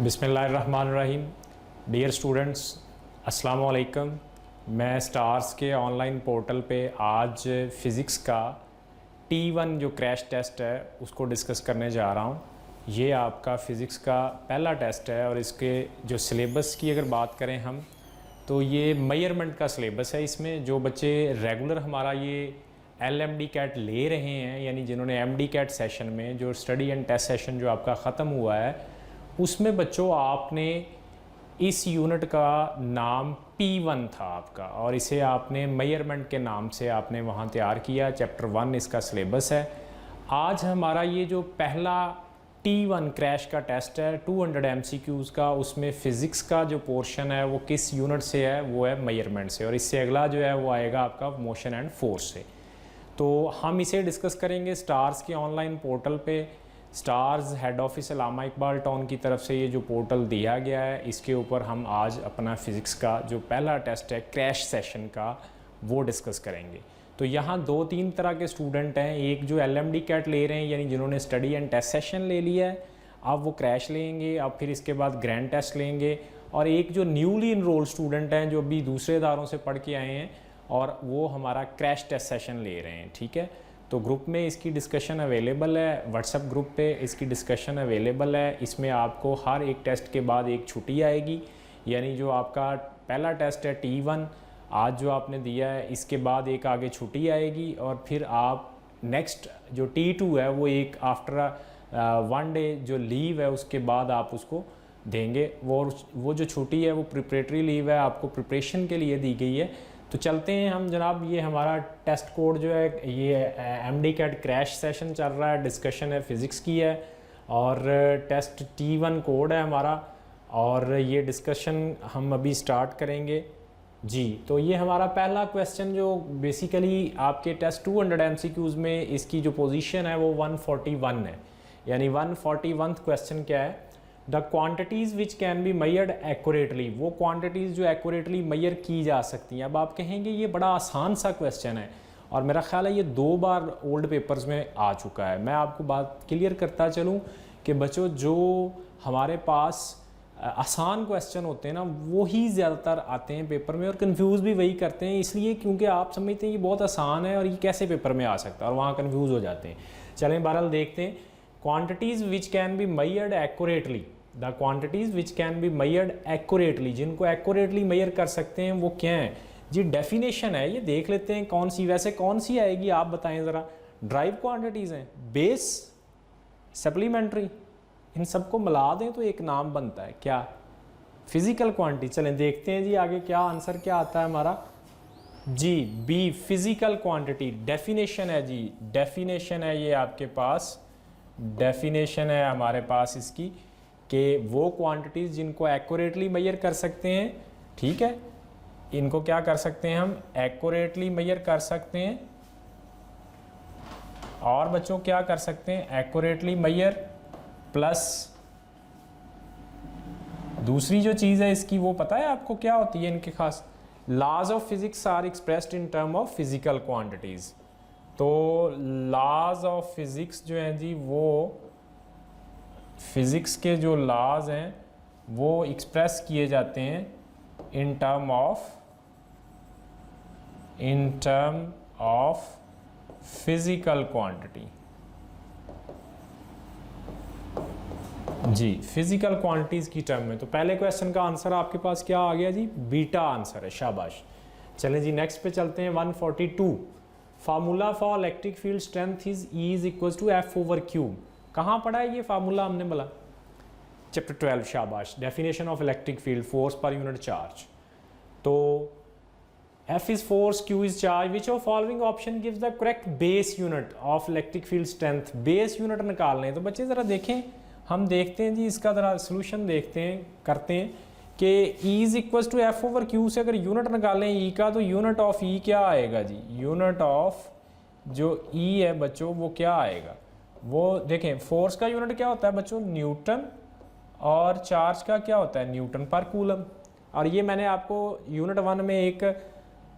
बिस्मिल्लाहिर्रहमानिर्रहीम। Dear students, अस्सलाम वालेकुम। मैं स्टार्स के ऑनलाइन पोर्टल पे आज फ़िज़िक्स का T1 जो क्रैश टेस्ट है उसको डिस्कस करने जा रहा हूँ। ये आपका फ़िज़िक्स का पहला टेस्ट है और इसके जो सिलेबस की अगर बात करें हम तो ये मेजरमेंट का सिलेबस है। इसमें जो बच्चे रेगुलर हमारा ये LMD कैट ले रहे हैं, यानी जिन्होंने MD कैट सेशन में जो स्टडी एंड टेस्ट सेशन जो आपका ख़त्म हुआ है उसमें बच्चों आपने इस यूनिट का नाम P1 था आपका और इसे आपने मेजरमेंट के नाम से आपने वहाँ तैयार किया। चैप्टर 1 इसका सिलेबस है। आज हमारा ये जो पहला T1 क्रैश का टेस्ट है 200 MCQs का, उसमें फ़िज़िक्स का जो पोर्शन है वो किस यूनिट से है, वो है मेजरमेंट से, और इससे अगला जो है वो आएगा आपका मोशन एंड फोर्स से। तो हम इसे डिस्कस करेंगे स्टार्स के ऑनलाइन पोर्टल पे। स्टार्स हेड ऑफिस अल्लामा इकबाल टाउन की तरफ से ये जो पोर्टल दिया गया है इसके ऊपर हम आज अपना फ़िज़िक्स का जो पहला टेस्ट है क्रैश सेशन का वो डिस्कस करेंगे। तो यहाँ 2-3 तरह के स्टूडेंट हैं। एक जो LMD कैट ले रहे हैं, यानी जिन्होंने स्टडी एंड टेस्ट सेशन ले लिया है, अब वो क्रैश लेंगे, अब फिर इसके बाद ग्रैंड टेस्ट लेंगे। और एक जो न्यूली इनरोल स्टूडेंट हैं जो अभी दूसरे इदारों से पढ़ के आए हैं और वो हमारा क्रैश टेस्ट सेशन ले रहे हैं। ठीक है, तो ग्रुप में इसकी डिस्कशन अवेलेबल है, व्हाट्सएप ग्रुप पे इसकी डिस्कशन अवेलेबल है। इसमें आपको हर एक टेस्ट के बाद एक छुट्टी आएगी, यानी जो आपका पहला टेस्ट है T1 आज जो आपने दिया है इसके बाद एक आगे छुट्टी आएगी और फिर आप नेक्स्ट जो T2 है वो एक आफ्टर 1 डे जो लीव है उसके बाद आप उसको देंगे। वो जो छुट्टी है वो प्रिपरेटरी लीव है, आपको प्रिपरेशन के लिए दी गई है। तो चलते हैं हम जनाब। ये हमारा टेस्ट कोड जो है ये MD कैट क्रैश सेशन चल रहा है, डिस्कशन है फ़िज़िक्स की है और टेस्ट T1 कोड है हमारा और ये डिस्कशन हम अभी स्टार्ट करेंगे जी। तो ये हमारा पहला क्वेश्चन जो बेसिकली आपके टेस्ट 200 MCQs में इसकी जो पोजीशन है वो 141 है, यानी 141th क्वेश्चन क्या है, the quantities which can be measured accurately, वो क्वांटिटीज़ जो एक्यूरेटली मेजर की जा सकती हैं। अब आप कहेंगे ये बड़ा आसान सा क्वेश्चन है और मेरा ख्याल है ये 2 बार ओल्ड पेपर्स में आ चुका है। मैं आपको बात क्लियर करता चलूँ कि बच्चों जो हमारे पास आसान क्वेश्चन होते हैं ना वो ही ज़्यादातर आते हैं पेपर में और कंफ्यूज भी वही करते हैं, इसलिए क्योंकि आप समझते हैं ये बहुत आसान है और ये कैसे पेपर में आ सकता है और वहाँ कन्फ्यूज़ हो जाते हैं। चलें बहरहाल देखते हैं। Quantities which can be measured accurately, the quantities which can be measured accurately, जिनको एक्यूरेटली मेजर कर सकते हैं वो क्या है जी। डेफिनेशन है, ये देख लेते हैं कौन सी, वैसे कौन सी आएगी आप बताएं ज़रा। ड्राइव क्वांटिटीज़ हैं, बेस, सप्लीमेंट्री, इन सबको मिला दें तो एक नाम बनता है क्या, फिज़िकल क्वांटिटी। चलें देखते हैं जी आगे क्या आंसर क्या आता है हमारा जी। बी फिज़िकल क्वांटिटी डेफिनेशन है जी, डेफिनेशन है ये आपके पास, डेफिनेशन है हमारे पास इसकी कि वो क्वांटिटीज़ जिनको एक्यूरेटली मेजर कर सकते हैं। ठीक है, इनको क्या कर सकते हैं हम, एक्यूरेटली मेजर कर सकते हैं। और बच्चों क्या कर सकते हैं, एक्यूरेटली मेजर प्लस दूसरी जो चीज़ है इसकी वो पता है आपको क्या होती है, इनके खास laws of physics are expressed in term of physical quantities. तो लॉज ऑफ फिज़िक्स जो हैं जी वो फिज़िक्स के जो लॉज हैं वो एक्सप्रेस किए जाते हैं in term of physical quantity जी, फिज़िकल क्वांटिटीज़ की टर्म में। तो पहले क्वेश्चन का आंसर आपके पास क्या आ गया जी, बीटा आंसर है, शाबाश। चलें जी नेक्स्ट पे चलते हैं। 142 formula for electric field strength is E is equal to F/Q। कहाँ पढ़ा है ये फार्मूला हमने बोला, चैप्टर 12, शाबाश। Definition of electric field, force per unit charge. तो F is force, Q is charge, which of following option gives the correct base unit of electric field strength. Base unit निकालने, तो बच्चे ज़रा देखें, हम देखते हैं जी इसका ज़रा सोल्यूशन देखते हैं, करते हैं कि E is equal to F/Q से अगर यूनिट निकालें E का तो यूनिट ऑफ E क्या आएगा जी, यूनिट ऑफ जो E है बच्चों वो क्या आएगा, वो देखें फोर्स का यूनिट क्या होता है बच्चों, न्यूटन, और चार्ज का क्या होता है, न्यूटन पर कूलम। और ये मैंने आपको यूनिट 1 में एक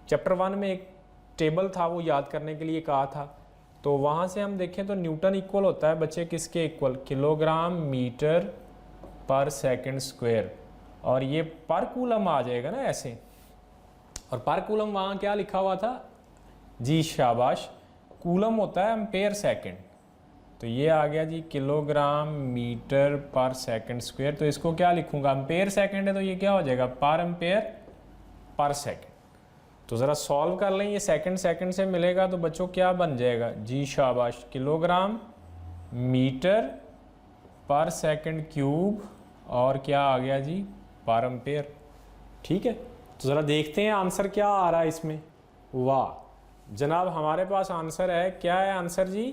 चैप्टर 1 में एक टेबल था वो याद करने के लिए कहा था। तो वहाँ से हम देखें तो न्यूटन इक्वल होता है बच्चे किसके equal, kilogram metre per second square, और ये पर कूलम आ जाएगा ना ऐसे, और पर कूलम वहाँ क्या लिखा हुआ था जी, शाबाश, कूलम होता है एम्पेयर सेकंड, तो ये आ गया जी kilogram metre per second square. तो इसको क्या लिखूंगा, एम्पेयर सेकंड है तो ये क्या हो जाएगा, पर एम्पेयर पर सेकंड। तो ज़रा सॉल्व कर लें, ये सेकंड सेकंड से मिलेगा तो बच्चों क्या बन जाएगा जी, शाबाश, kilogram metre per second cube, और क्या आ गया जी, पर एम्पेयर। ठीक है, तो ज़रा देखते हैं आंसर क्या आ रहा है इसमें। वाह जनाब, हमारे पास आंसर है, क्या है आंसर जी,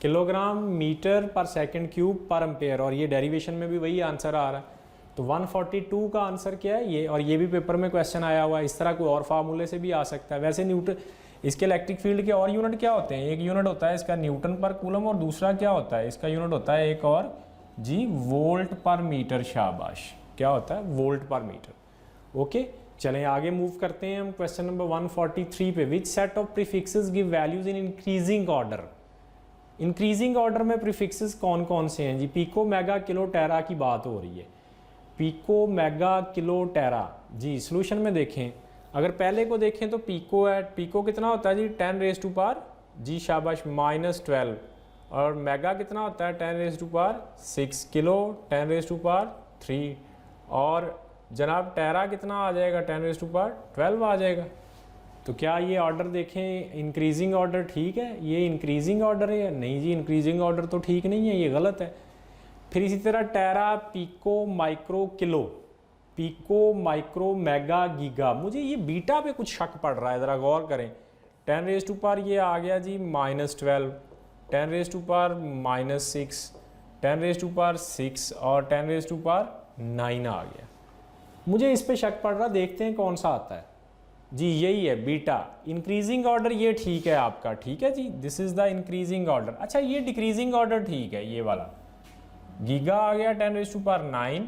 kilogram metre per second cube per ampere, और ये डेरिवेशन में भी वही आंसर आ रहा है। तो 142 का आंसर क्या है ये, और ये भी पेपर में क्वेश्चन आया हुआ है, इस तरह कोई और फार्मूले से भी आ सकता है। वैसे न्यूटन, इसके इलेक्ट्रिक फील्ड के और यूनिट क्या होते हैं, एक यूनिट होता है इसका न्यूटन पर कूलम, और दूसरा क्या होता है इसका यूनिट होता है एक और जी, वोल्ट पर मीटर। शाबाश, क्या होता है, वोल्ट पर मीटर। ओके, चलें आगे मूव करते हैं हम क्वेश्चन नंबर 143 पे। Which set of prefixes give values in increasing order. Increasing order में प्रीफिक्सेस कौन कौन से हैं जी, पिको, मेगा, किलो, टेरा की बात हो रही है। पिको, मेगा, किलो, टेरा जी। सोल्यूशन में देखें, अगर पहले को देखें तो पिको है, पिको कितना होता है जी, 10 रेज़ टू पावर जी, शाबाश, -12, और मेगा कितना होता है 10 raise to power 6, kilo 10 raise to power 3, और जनाब टेरा कितना आ जाएगा, 10 रेज़ टू पावर 12 आ जाएगा। तो क्या ये ऑर्डर देखें, इंक्रीजिंग ऑर्डर ठीक है, ये इंक्रीजिंग ऑर्डर है? नहीं जी, इंक्रीजिंग ऑर्डर तो ठीक नहीं है, ये गलत है। फिर इसी तरह tera, pico, micro, kilo, pico, micro, mega, giga, मुझे ये बीटा पे कुछ शक पड़ रहा है, ज़रा गौर करें। 10 रेज़ टू पावर ये आ गया जी -12, 10 raise to power -6, 10 raise to power 6, और 10 रेज़ टू पावर 9 आ गया। मुझे इस पे शक पड़ रहा, देखते हैं कौन सा आता है जी, यही है बीटा। इंक्रीजिंग ऑर्डर ये ठीक है आपका, ठीक है जी, this is the increasing order. अच्छा, ये डिक्रीजिंग ऑर्डर ठीक है, ये वाला गीगा आ गया 10 raise to power 9,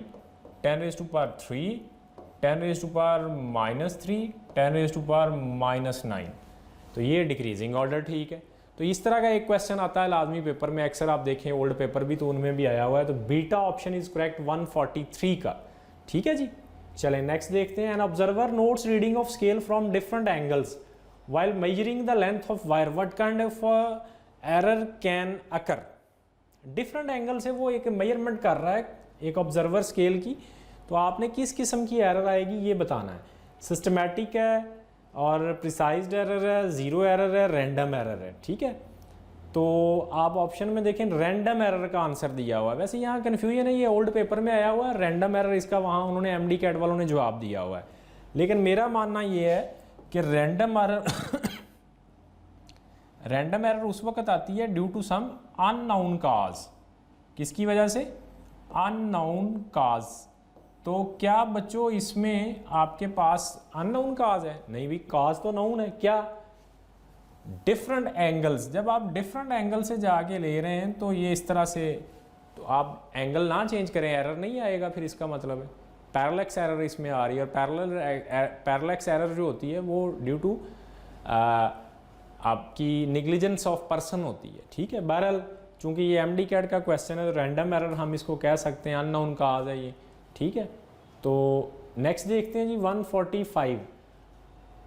10 raise to power 3, 10 raise to power -3, 10 raise to power -9, तो ये डिक्रीजिंग ऑर्डर ठीक है। तो इस तरह का एक क्वेश्चन आता है लाजमी पेपर में, अक्सर आप देखें ओल्ड पेपर भी तो उनमें भी आया हुआ है। तो बीटा ऑप्शन इज करेक्ट 143 का, ठीक है जी। चलें नेक्स्ट देखते हैं। An observer notes reading of scale from different angles while measuring the length of wire, what kind of error can occur? Different angle से वो एक मेजरमेंट कर रहा है एक ऑब्जर्वर स्केल की, तो आपने किस किस्म की एरर आएगी ये बताना है। सिस्टमैटिक है, और प्रिसाइज्ड एरर है, ज़ीरो एरर है, रैंडम एरर है, ठीक है। तो आप ऑप्शन में देखें, रैंडम एरर का आंसर दिया हुआ है। वैसे यहाँ कन्फ्यूजन है, ये ओल्ड पेपर में आया हुआ है, रैंडम एरर इसका वहाँ उन्होंने एमडी कैट वालों ने जवाब दिया हुआ है। लेकिन मेरा मानना ये है कि रैंडम एरर रैंडम एरर उस वक्त आती है ड्यू टू सम अननोन काज। किसकी वजह से? अननोन काज। तो क्या बच्चों इसमें आपके पास अननोन काज है? नहीं भी, काज तो नोन है। क्या? Different angles. जब आप डिफरेंट एंगल से जाके ले रहे हैं तो ये इस तरह से, तो आप एंगल ना चेंज करें, एरर नहीं आएगा। फिर इसका मतलब है पैरेलक्स एरर इसमें आ रही है, और पैरेलक्स एरर जो होती है वो ड्यू टू आपकी निग्लिजेंस ऑफ पर्सन होती है, ठीक है। बहरहाल चूंकि ये एमडी कैट का क्वेश्चन है तो रैंडम एरर हम इसको कह सकते हैं, अननोन काज है ये, ठीक है। तो नेक्स्ट देखते हैं जी 145।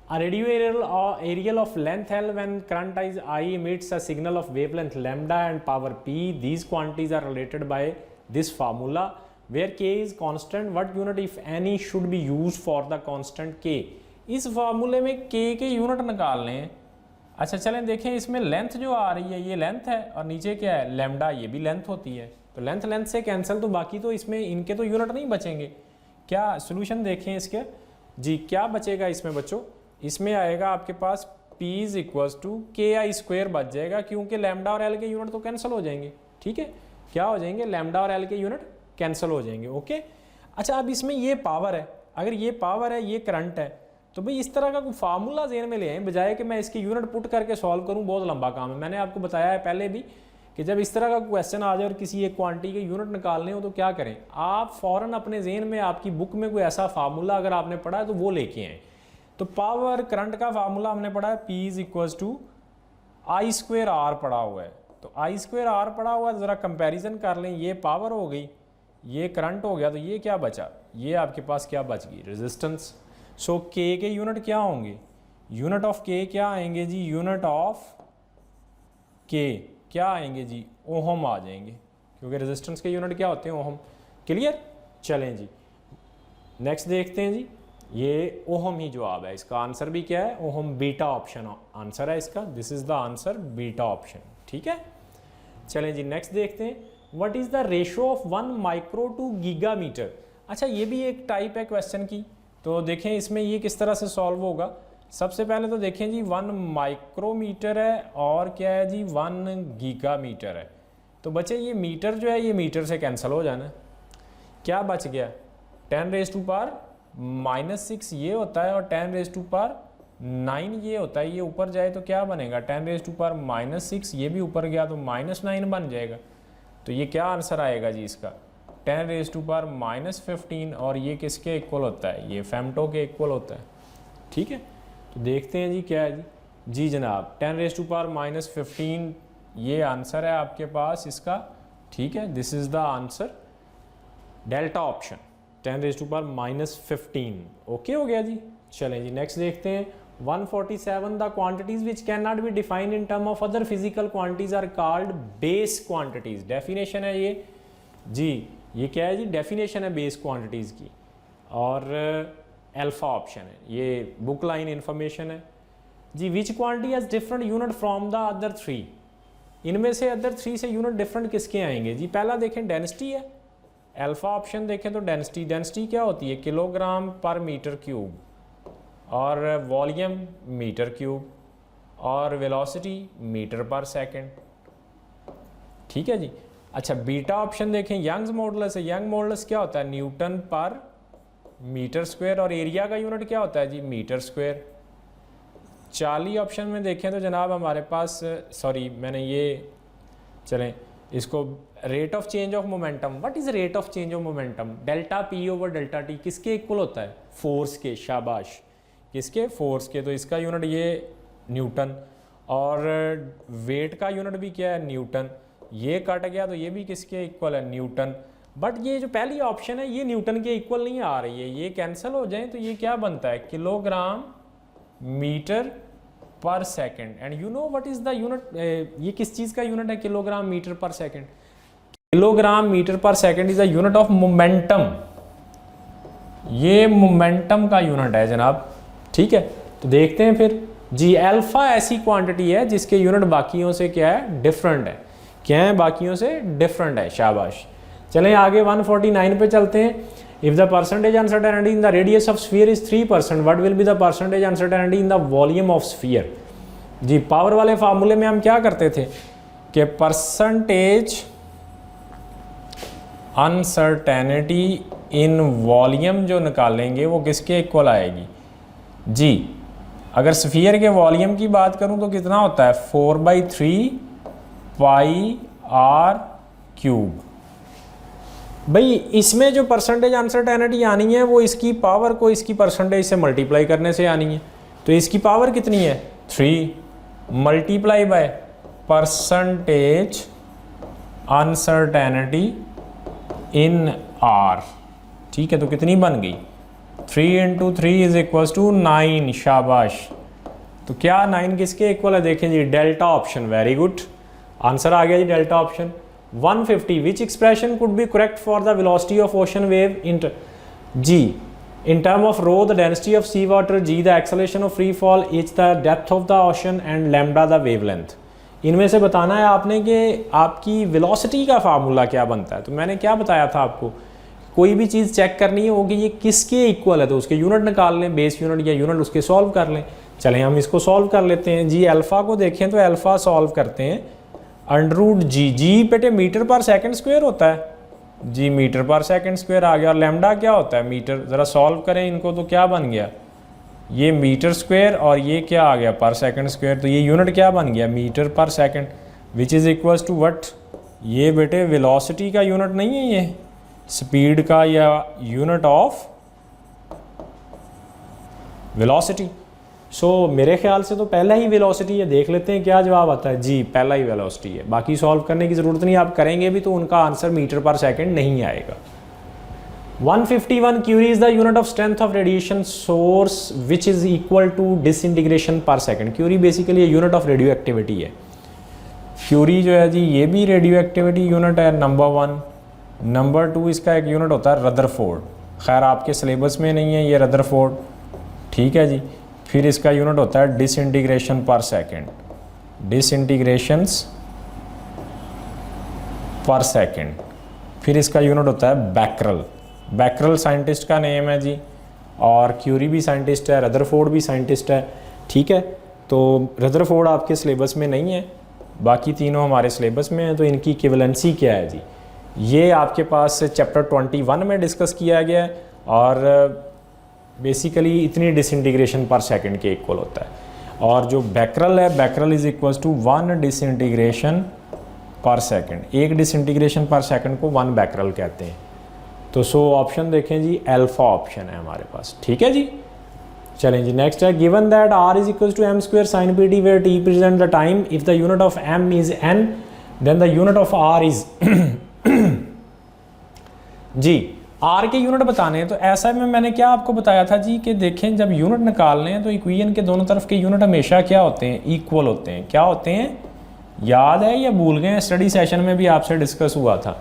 A radio aerial of length L when current is I emits a signal of wavelength lambda and power P. These quantities are related by this formula where K is constant. What unit if any should be used for the constant K? इस फार्मूले में K के unit निकालने हैं। अच्छा चलें देखें, इसमें लेंथ जो आ रही है ये लेंथ है, और नीचे क्या है? लैम्डा, ये भी लेंथ होती है। तो लेंथ लेंथ से कैंसिल, तो बाकी तो इसमें इनके तो यूनिट नहीं बचेंगे। क्या सोल्यूशन देखें इसके जी, क्या बचेगा इसमें बच्चों? इसमें आएगा आपके पास P is equals to KI² बच जाएगा, क्योंकि लैम्डा और L के यूनिट तो कैंसिल हो जाएंगे, ठीक है। क्या हो जाएंगे? लैम्डा और L के यूनिट कैंसिल हो जाएंगे, ओके। अच्छा, अब इसमें ये पावर है, अगर ये पावर है, ये करंट है, तो भाई इस तरह का कोई फार्मूला ज़हन में ले आए, बजाय कि मैं इसकी यूनिट पुट करके सॉल्व करूँ, बहुत लंबा काम है। मैंने आपको बताया है पहले भी कि जब इस तरह का क्वेश्चन आ जाए और किसी एक क्वांटिटी के यूनिट निकालने हो तो क्या करें आप? फ़ौरन अपने जहन में आपकी बुक में कोई ऐसा फार्मूला अगर आपने पढ़ा है तो वो लेके आएँ। तो पावर करंट का फार्मूला हमने पढ़ा है, P is equals to I² R पढ़ा हुआ है। तो I² R पढ़ा हुआ है, ज़रा कंपैरिजन कर लें, ये पावर हो गई, ये करंट हो गया, तो ये क्या बचा, ये आपके पास क्या बच गई, रेजिस्टेंस। सो के के यूनिट क्या होंगे, यूनिट ऑफ के क्या आएंगे जी, यूनिट ऑफ के क्या आएंगे जी, ओहम आ जाएंगे, क्योंकि रेजिस्टेंस के यूनिट क्या होते हैं, ओहम। क्लियर। चलें जी नेक्स्ट देखते हैं जी, ये ओहम ही जवाब है, इसका आंसर भी क्या है, ओहम। बीटा ऑप्शन आंसर है इसका, this is the answer, beta option. ठीक है। चलें जी नेक्स्ट देखते हैं, what is the ratio of 1 micro to gigametre. अच्छा ये भी एक टाइप है क्वेश्चन की, तो देखें इसमें ये किस तरह से सॉल्व होगा। सबसे पहले तो देखें जी 1 माइक्रोमीटर है और क्या है जी 1 गीगामीटर है, तो बच्चे ये मीटर जो है ये मीटर से कैंसिल हो जाना है, क्या बच गया 10⁻⁻⁶ ये होता है और 10⁻⁹ ये होता है, ये ऊपर जाए तो क्या बनेगा 10⁻⁻⁶, ये भी ऊपर गया तो -9 बन जाएगा, तो ये क्या आंसर आएगा जी इसका 10⁻⁻15, और ये किसके इक्वल होता है, ये फेमटो के इक्वल होता है। ठीक है, तो देखते हैं जी क्या है जी जनाब 10⁻⁻15 ये आंसर है आपके पास इसका। ठीक है, this is the answer, delta option 10⁻⁻15। Okay हो गया जी। चलें जी नेक्स्ट देखते हैं 147 the quantities which can not be defined in term of other physical quantities are called base quantities. Definition है ये जी, ये क्या है जी, डेफिनेशन है बेस क्वांटिटीज की, और अल्फा ऑप्शन है, ये बुक लाइन इंफॉर्मेशन है जी। Which quantity has different unit from the other 3, इनमें से अदर 3 से यूनिट डिफरेंट किसके आएंगे जी। पहला देखें डेंसिटी है, अल्फा ऑप्शन देखें तो डेंसिटी क्या होती है, किलोग्राम पर मीटर क्यूब, और वॉल्यूम मीटर क्यूब, और वेलोसिटी मीटर पर सेकंड। ठीक है जी। अच्छा बीटा ऑप्शन देखें, यंग्स मॉडुलस है, यंग मॉडुलस क्या होता है, न्यूटन पर मीटर स्क्वायर, और एरिया का यूनिट क्या होता है जी, मीटर स्क्वायर। 40 ऑप्शन में देखें तो जनाब हमारे पास, सॉरी मैंने ये, चलें इसको, rate of change of momentum, what is rate of change of momentum, delta P over delta T किसके इक्वल होता है, फोर्स के, शाबाश, किसके, फोर्स के, तो इसका यूनिट ये न्यूटन, और वेट का यूनिट भी क्या है, न्यूटन। ये कट गया तो ये भी किसके इक्वल है, न्यूटन। बट ये जो पहली ऑप्शन है ये न्यूटन के इक्वल नहीं आ रही है, ये कैंसिल हो जाए तो ये क्या बनता है, kilogram metre per second. And you know what is the unit, ये किस चीज़ का यूनिट है, kilogram metre per second. Kilogram metre per second is the unit of momentum, ये मोमेंटम का यूनिट है जनाब। ठीक है, तो देखते हैं फिर जी, अल्फा ऐसी क्वांटिटी है जिसके यूनिट बाकियों से क्या है, डिफरेंट है, क्या है, बाकियों से डिफरेंट है, शाबाश। चलें आगे 149 पे चलते हैं। If the percentage uncertainty in the radius of sphere is 3%, what will be the percentage uncertainty in the volume of sphere. जी पावर वाले फार्मूले में हम क्या करते थे कि परसेंटेज अनसर्टेनिटी इन वॉल्यूम जो निकालेंगे वो किसके इक्वल आएगी जी। अगर स्फीयर के वॉल्यूम की बात करूं तो कितना होता है, 4/3 πr³। भाई इसमें जो परसेंटेज अनसर्टेनिटी आनी है वो इसकी पावर को इसकी परसेंटेज से मल्टीप्लाई करने से आनी है, तो इसकी पावर कितनी है 3 multiply by percentage uncertainty in are. ठीक है, तो कितनी बन गई 3 × 3 = 9, शाबाश। तो क्या 9 किसके इक्वल है, देखें जी delta option, very good, answer आ गया जी delta option. 150 which expression could be correct for the velocity of ocean wave in G, in term of rho the density of sea water, G the acceleration of free fall, H the depth of the ocean, and lambda the wavelength. इनमें से बताना है आपने कि आपकी velocity का formula क्या बनता है। तो मैंने क्या बताया था आपको, कोई भी चीज़ चेक करनी होगी ये किसके इक्वल है तो उसके यूनिट निकाल लें, बेस यूनिट या यूनिट उसके सॉल्व कर लें। चलें हम इसको सॉल्व कर लेते हैं जी। अल्फ़ा को देखें तो अल्फ़ा सॉल्व करते हैं √g, जी बेटे मीटर पर सेकंड स्क्वायर होता है जी, मीटर पर सेकंड स्क्वायर आ गया, और लैम्डा क्या होता है मीटर। ज़रा सॉल्व करें इनको तो क्या बन गया, ये मीटर स्क्वायर और ये क्या आ गया पर सेकंड स्क्वायर, तो ये यूनिट क्या बन गया metre per second, which is equals to what, ये बेटे वेलोसिटी का यूनिट नहीं है, ये स्पीड का या यूनिट ऑफ वेलोसिटी। सो मेरे ख्याल से तो पहला ही वेलोसिटी है, देख लेते हैं क्या जवाब आता है। जी पहला ही वेलोसिटी है, बाकी सॉल्व करने की ज़रूरत नहीं, आप करेंगे भी तो उनका आंसर मीटर पर सेकंड नहीं आएगा। 151 curie is the unit of strength of radiation source which is equal to disintegration per second. Curie basically unit of radioactivity है। क्यूरी जो है जी ये भी रेडियो एक्टिविटी यूनिट है नंबर 1। नंबर 2 इसका एक यूनिट होता है रदरफोर्ड, खैर आपके सिलेबस में नहीं है ये रदरफोर्ड, ठीक है जी। फिर इसका यूनिट होता है डिसइंटीग्रेशन पर सेकंड, डिसइंटीग्रेशंस पर सेकंड। फिर इसका यूनिट होता है बैकरल, बैकरल साइंटिस्ट का नेम है जी, और क्यूरी भी साइंटिस्ट है, रदरफोर्ड भी साइंटिस्ट है, ठीक है। तो रदरफोर्ड आपके सिलेबस में नहीं है, बाकी तीनों हमारे सिलेबस में हैं। तो इनकी इक्विवेलेंसी क्या है जी, ये आपके पास चैप्टर 21 में डिस्कस किया गया है, और बेसिकली इतनी डिसइंटीग्रेशन पर सेकंड के इक्वल होता है। और जो बैकरल है, becquerel is equals to 1 disintegration per second, एक डिसइंटीग्रेशन पर सेकंड को 1 बैकरल कहते हैं। तो सो ऑप्शन देखें जी अल्फा ऑप्शन है हमारे पास, ठीक है जी। चलें जी नेक्स्ट है, given that r is equals to m square sine P T where t represent the time, if the unit of m is n then the unit of r is जी R के unit बताने हैं। तो ऐसा में मैंने क्या आपको बताया था जी कि देखें जब यूनिट निकालने हैं तो इक्वेशन के दोनों तरफ के यूनिट हमेशा क्या होते हैं, इक्वल होते हैं। क्या होते हैं, याद है या भूल गए, स्टडी सेशन में भी आपसे डिस्कस हुआ था।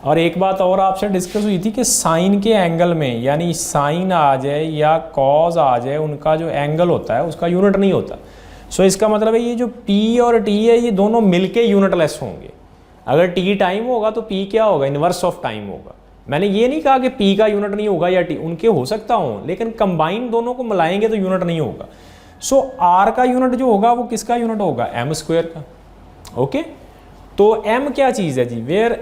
और एक बात और आपसे डिस्कस हुई थी कि साइन के एंगल में, यानी साइन आ जाए या कॉज आ जाए, उनका जो एंगल होता है उसका यूनिट नहीं होता। सो इसका मतलब है ये जो P और T है ये दोनों मिलके यूनिटलेस होंगे। अगर T टाइम होगा तो P क्या होगा, इनवर्स ऑफ टाइम होगा। मैंने ये नहीं कहा कि P का यूनिट नहीं होगा या T, उनके हो सकता हो, लेकिन कंबाइन दोनों को मिलाएंगे तो यूनिट नहीं होगा। सो R का यूनिट जो होगा वो किसका यूनिट होगा, m स्क्वायर का। ओके, तो m क्या चीज़ है जी, where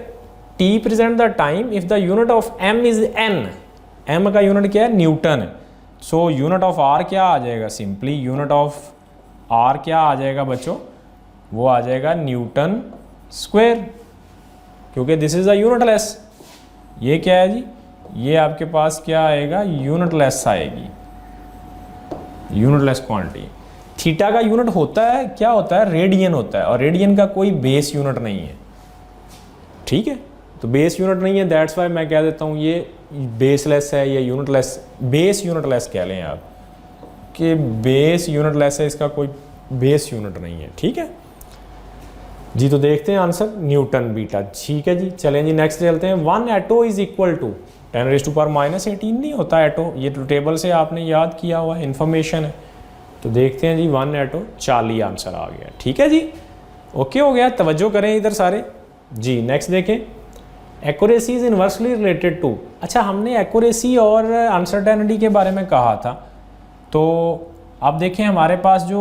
T present the time if the unit of m is n, m का यूनिट क्या है, न्यूटन है। सो यूनिट ऑफ R क्या आ जाएगा, सिंपली यूनिट ऑफ R क्या आ जाएगा बच्चों, वो आ जाएगा न्यूटन स्क्वायर, क्योंकि दिस इज अ यूनिटलेस। ये क्या है जी, ये आपके पास क्या आएगा, यूनिटलेस आएगी, यूनिटलेस क्वांटिटी। थीटा का यूनिट होता है, क्या होता है, रेडियन होता है, और रेडियन का कोई बेस यूनिट नहीं है, ठीक है। तो बेस यूनिट नहीं है, दैट्स वाई मैं कह देता हूँ ये बेसलेस है या यूनिटलेस, बेस यूनिटलेस कह लें आप कि बेस यूनिटलेस है, इसका कोई बेस यूनिट नहीं है, ठीक है जी। तो देखते हैं आंसर न्यूटन बीटा, ठीक है जी। चलें जी नेक्स्ट चलते हैं। 1 एटो इज इक्वल टू 10⁻⁻18 नहीं होता एटो, ये तो टेबल से आपने याद किया हुआ इन्फॉर्मेशन है। तो देखते हैं जी 1 एटो 40 आंसर आ गया, ठीक है जी। ओके हो गया, तवज्जो करें इधर सारे जी। नेक्स्ट देखें, accuracy is inversely related to. अच्छा, हमने एक्यूरेसी और अनसर्टेनिटी के बारे में कहा था, तो अब देखें हमारे पास जो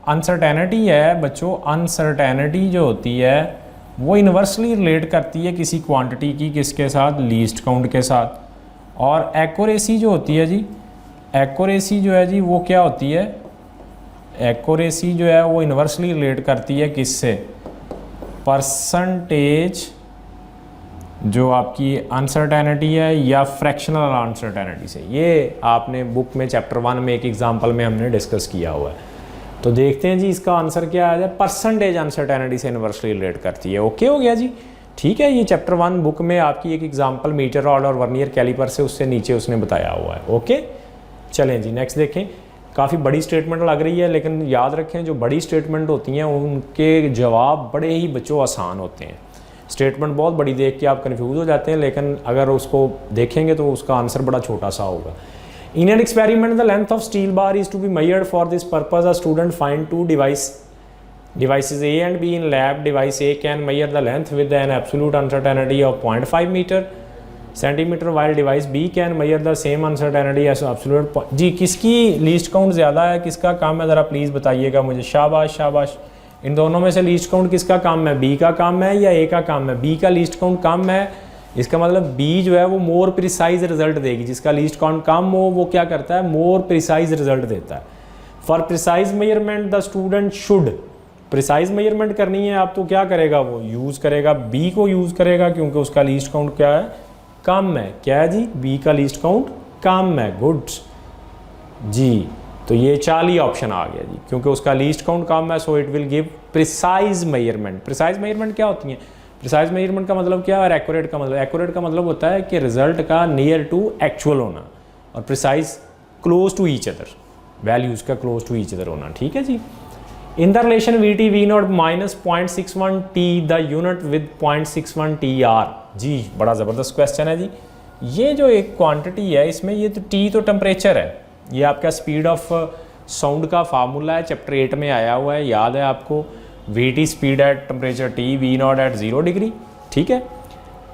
अनसर्टेनिटी है बच्चों, अनसर्टेनिटी जो होती है वो इन्वर्सली रिलेट करती है किसी क्वांटिटी की, किसके साथ, लीस्ट काउंट के साथ। और एक्यूरेसी जो होती है जी, एक्यूरेसी जो है जी वो क्या होती है, एक्यूरेसी जो है वो इन्वर्सली रिलेट करती है किससे, परसेंटेज जो आपकी अनसर्टेनिटी है या फ्रैक्शनल अनसर्टेनिटी से। ये आपने बुक में चैप्टर 1 में एक एग्जांपल में हमने डिस्कस किया हुआ है। तो देखते हैं जी इसका आंसर क्या आ जाए, परसेंटेज अनसर्टेनिटी से इन्वर्सली रिलेट करती है। ओके हो गया जी, ठीक है। ये चैप्टर 1 बुक में आपकी एक एग्जांपल मीटर रॉड और वर्नियर कैलिपर से उससे नीचे उसने बताया हुआ है। ओके, चलें जी नेक्स्ट देखें। काफ़ी बड़ी स्टेटमेंट लग रही है, लेकिन याद रखें जो बड़ी स्टेटमेंट होती हैं उनके जवाब बड़े ही बच्चों आसान होते हैं। स्टेटमेंट बहुत बड़ी देख के आप कंफ्यूज हो जाते हैं, लेकिन अगर उसको देखेंगे तो उसका आंसर बड़ा छोटा सा होगा। In an experiment the length of steel bar is to be measured for this purpose a student find two devices A and B in lab. Device A can measure the length with an absolute uncertainty of 0.5 centimeter while device B can measure the same uncertainty as absolute जी किसकी least count ज़्यादा है, किसका काम है, ज़रा please बताइएगा मुझे। शाबाश शाबाश, इन दोनों में से लीस्ट काउंट किसका काम है, बी का काम है या ए का काम है? बी का लीस्ट काउंट कम है, इसका मतलब बी जो है वो मोर प्रिसाइज रिजल्ट देगी। जिसका लीस्ट काउंट कम हो वो क्या करता है, मोर प्रिसाइज रिजल्ट देता है। For precise measurement the student should, precise measurement करनी है आप तो क्या करेगा, वो यूज़ करेगा बी को यूज़ करेगा, क्योंकि उसका लीस्ट काउंट क्या है, कम है। क्या है जी, बी का लीस्ट काउंट कम है। गुड जी, तो ये 40 ऑप्शन आ गया जी, क्योंकि उसका लीस्ट काउंट कम है, so it will give precise measurement. Precise measurement क्या होती है? प्रिसाइज मेजरमेंट का मतलब क्या है और एक्यूरेट का मतलब? एक्यूरेट का मतलब होता है कि रिजल्ट का नियर टू एक्चुअल होना, और precise close to each other, values का क्लोज टू ईच अदर होना। ठीक है जी। In the relation V T V naught minus 0.61 T the unit with 0.61 T R. जी बड़ा ज़बरदस्त क्वेश्चन है जी। ये जो एक क्वांटिटी है इसमें ये तो टी तो टेम्परेचर है, ये आपका स्पीड ऑफ साउंड का फार्मूला है, चैप्टर 8 में आया हुआ है, याद है आपको। V T speed at temperature T, V not at 0 degree. ठीक है।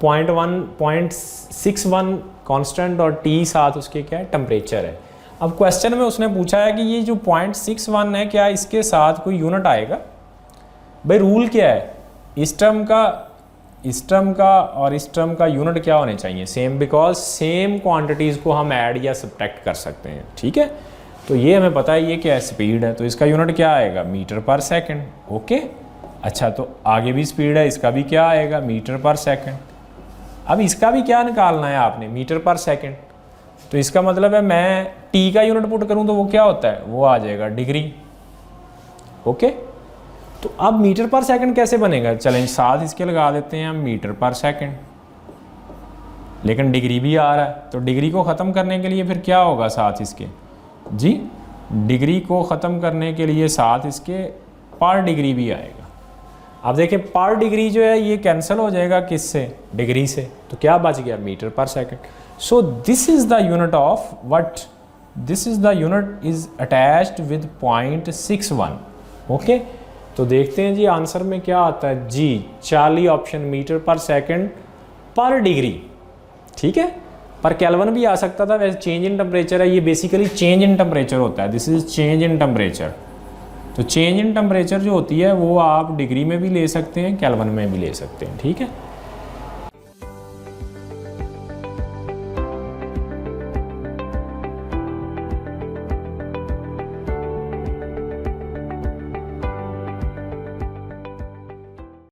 0.61 कांस्टेंट और टी साथ उसके क्या है? टेम्परेचर है। अब क्वेश्चन में उसने पूछा है कि ये जो 0.61 है क्या इसके साथ कोई यूनिट आएगा? भाई रूल क्या है? इस टर्म का और इस टर्म का यूनिट क्या होने चाहिए? सेम, बिकॉज सेम क्वांटिटीज़ को हम ऐड या सब्ट्रैक्ट कर सकते हैं। ठीक है। तो ये हमें पता है ये क्या है? स्पीड है, तो इसका यूनिट क्या आएगा? Metre per second. ओके। अच्छा, तो आगे भी स्पीड है, इसका भी क्या आएगा? Metre per second. अब इसका भी क्या निकालना है आपने? Metre per second. तो इसका मतलब है मैं टी का यूनिट पुट करूं तो वो क्या होता है? वो आ जाएगा डिग्री। ओके। तो अब मीटर पर सेकंड कैसे बनेगा? चलें साथ इसके लगा देते हैं हम, मीटर पर सेकंड, लेकिन डिग्री भी आ रहा है, तो डिग्री को ख़त्म करने के लिए फिर क्या होगा साथ इसके? जी डिग्री को ख़त्म करने के लिए साथ इसके पर डिग्री भी आएगा। अब देखिए पर डिग्री जो है ये कैंसिल हो जाएगा किससे? डिग्री से। तो क्या बच गया? Metre per second. So this is the unit of what? This is the unit is attached with 0.61। Okay. तो देखते हैं जी आंसर में क्या आता है। जी 40 ऑप्शन, मीटर पर सेकंड पर डिग्री। ठीक है। पर केल्विन भी आ सकता था, वैसे चेंज इन टेम्परेचर है, ये बेसिकली चेंज इन टेम्परेचर होता है। This is change in temperature. तो चेंज इन टेम्परेचर जो होती है वो आप डिग्री में भी ले सकते हैं, केल्विन में भी ले सकते हैं। ठीक है।